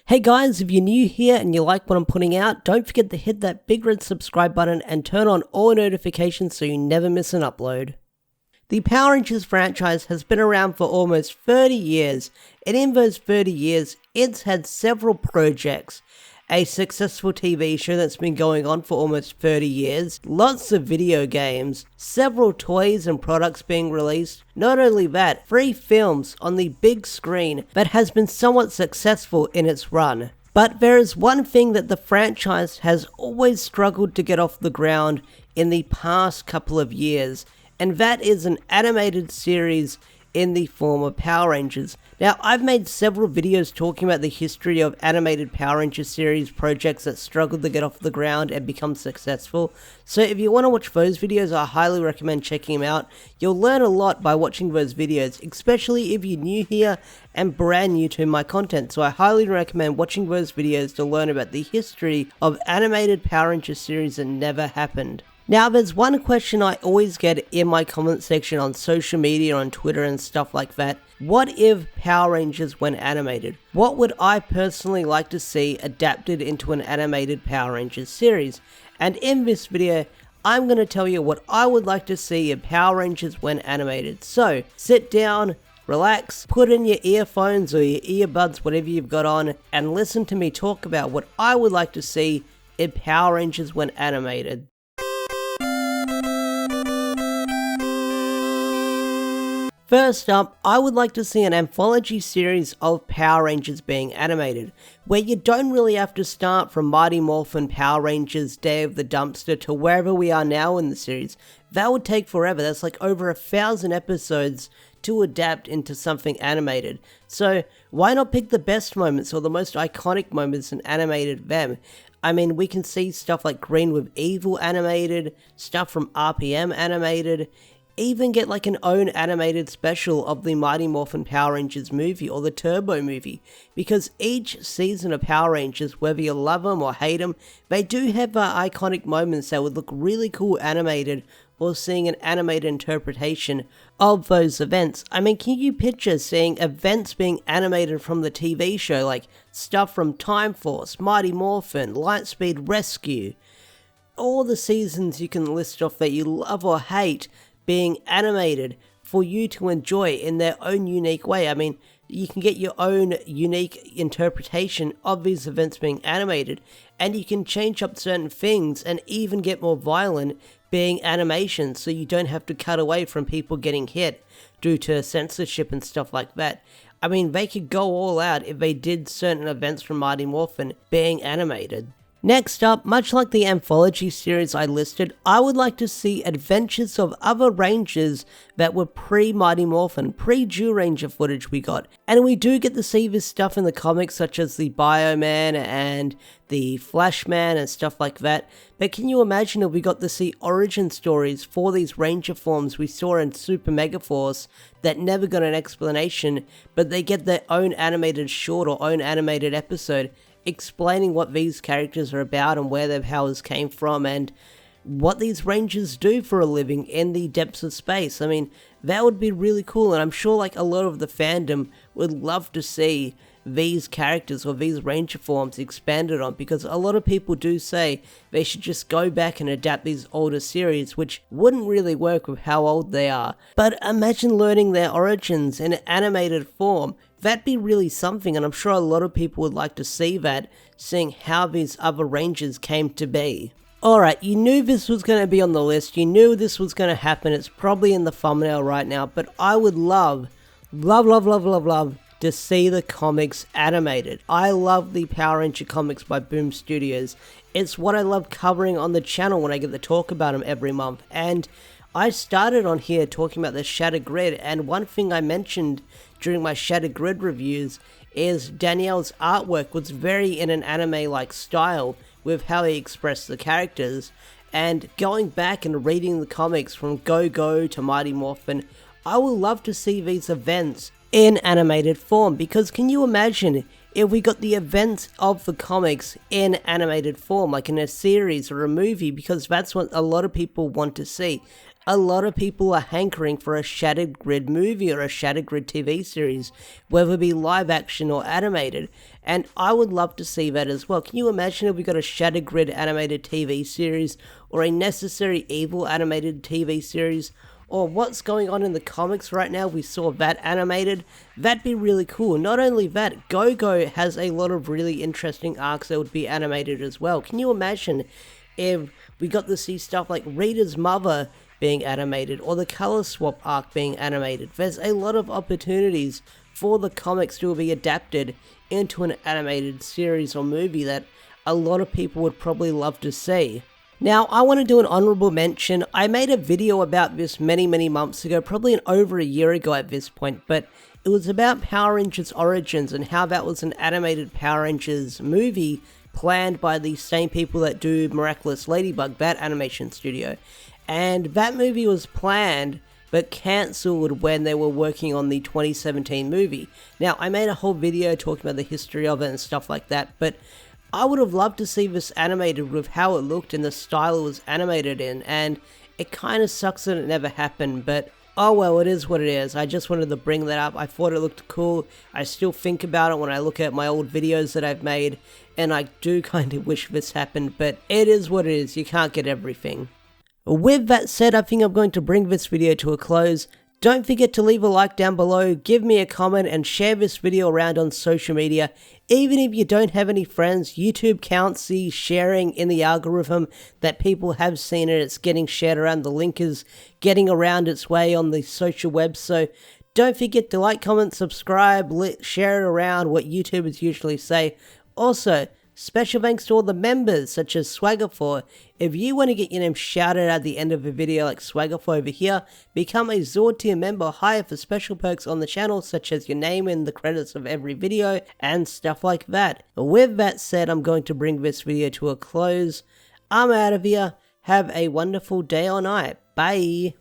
Hey guys, if you're new here and you like what I'm putting out, don't forget to hit that big red subscribe button and turn on all notifications so you never miss an upload. The Power Rangers franchise has been around for almost 30 years, and in those 30 years, it's had several projects. A successful TV show that's been going on for almost 30 years, lots of video games, several toys and products being released. Not only that, 3 films on the big screen that has been somewhat successful in its run. But there is one thing that the franchise has always struggled to get off the ground in the past couple of years, and that is an animated series in the form of Power Rangers. Now, I've made several videos talking about the history of animated Power Rangers series projects that struggled to get off the ground and become successful. So if you want to watch those videos, I highly recommend checking them out. You'll learn a lot by watching those videos, especially if you're new here and brand new to my content. So I highly recommend watching those videos to learn about the history of animated Power Rangers series that never happened. Now, there's one question I always get in my comment section on social media, on Twitter and stuff like that. What if Power Rangers went animated? What would I personally like to see adapted into an animated Power Rangers series? And in this video, I'm going to tell you what I would like to see if Power Rangers went animated. So, sit down, relax, put in your earphones or your earbuds, whatever you've got on, and listen to me talk about what I would like to see if Power Rangers went animated. First up, I would like to see an anthology series of Power Rangers being animated, where you don't really have to start from Mighty Morphin Power Rangers Day of the Dumpster to wherever we are now in the series. That would take forever. That's like over 1,000 episodes to adapt into something animated. So why not pick the best moments or the most iconic moments and animated them? I mean, we can see stuff like Green with Evil animated, stuff from RPM animated, even get like an own animated special of the Mighty Morphin Power Rangers movie or the Turbo movie, because each season of Power Rangers, whether you love them or hate them, they do have iconic moments that would look really cool animated, or seeing an animated interpretation of those events. I mean, can you picture seeing events being animated from the TV show, like stuff from Time Force, Mighty Morphin, Lightspeed Rescue, all the seasons you can list off that you love or hate being animated for you to enjoy in their own unique way. I mean, you can get your own unique interpretation of these events being animated, and you can change up certain things and even get more violent being animation, so you don't have to cut away from people getting hit due to censorship and stuff like that. I mean, they could go all out if they did certain events from Mighty Morphin being animated. Next up, much like the anthology series I listed, I would like to see adventures of other Rangers that were pre-Mighty Morphin, pre-Jew-Ranger footage we got. And we do get to see this stuff in the comics, such as the Bioman and the Flashman and stuff like that. But can you imagine if we got to see origin stories for these Ranger forms we saw in Super Megaforce that never got an explanation, but they get their own animated short or own animated episode explaining what these characters are about and where their powers came from and what these Rangers do for a living in the depths of space. I mean, that would be really cool, and I'm sure like a lot of the fandom would love to see these characters or these Ranger forms expanded on, because a lot of people do say they should just go back and adapt these older series, which wouldn't really work with how old they are. But imagine learning their origins in an animated form. That'd be really something, and I'm sure a lot of people would like to see that, seeing how these other Rangers came to be. Alright, you knew this was going to be on the list, you knew this was going to happen, it's probably in the thumbnail right now, but I would love to see the comics animated. I love the Power Ranger comics by Boom Studios. It's what I love covering on the channel when I get to talk about them every month, and I started on here talking about the Shattered Grid, and one thing I mentioned during my Shattered Grid reviews is Danielle's artwork was very in an anime-like style with how he expressed the characters, and going back and reading the comics from Go-Go to Mighty Morphin, I would love to see these events in animated form, because can you imagine if we got the events of the comics in animated form, like in a series or a movie, because that's what a lot of people want to see. a lot of people are hankering for a Shattered Grid movie or a Shattered Grid TV series, whether it be live action or animated, and I would love to see that as well. Can you imagine if we got a Shattered Grid animated TV series, or a Necessary Evil animated TV series, or what's going on in the comics right now, we saw that animated? That'd be really cool. Not only that, Go-Go has a lot of really interesting arcs that would be animated as well. Can you imagine if we got to see stuff like Rita's mother being animated, or the Color Swap arc being animated? There's a lot of opportunities for the comics to be adapted into an animated series or movie that a lot of people would probably love to see. Now, I want to do an honorable mention. I made a video about this many months ago, probably over a year ago at this point, but it was about Power Rangers Origins and how that was an animated Power Rangers movie planned by the same people that do Miraculous Ladybug, that animation studio. And that movie was planned but cancelled when they were working on the 2017 movie. Now, I made a whole video talking about the history of it and stuff like that, but I would have loved to see this animated with how it looked and the style it was animated in, and it kind of sucks that it never happened, but oh well, it is what it is. I just wanted to bring that up. I thought it looked cool. I still think about it when I look at my old videos that I've made, and I do kind of wish this happened, but it is what it is. You can't get everything. With that said, I think I'm going to bring this video to a close. Don't forget to leave a like down below, give me a comment, and share this video around on social media. Even if you don't have any friends, YouTube counts the sharing in the algorithm that people have seen it. It's getting shared around. The link is getting around its way on the social web. So don't forget to like, comment, subscribe, share it around, what YouTubers usually say. Also, special thanks to all the members, such as Swagger4. If you want to get your name shouted at the end of a video like Swagger4 over here, become a Zord tier member, hire for special perks on the channel, such as your name in the credits of every video, and stuff like that. With that said, I'm going to bring this video to a close. I'm out of here. Have a wonderful day or night. Bye.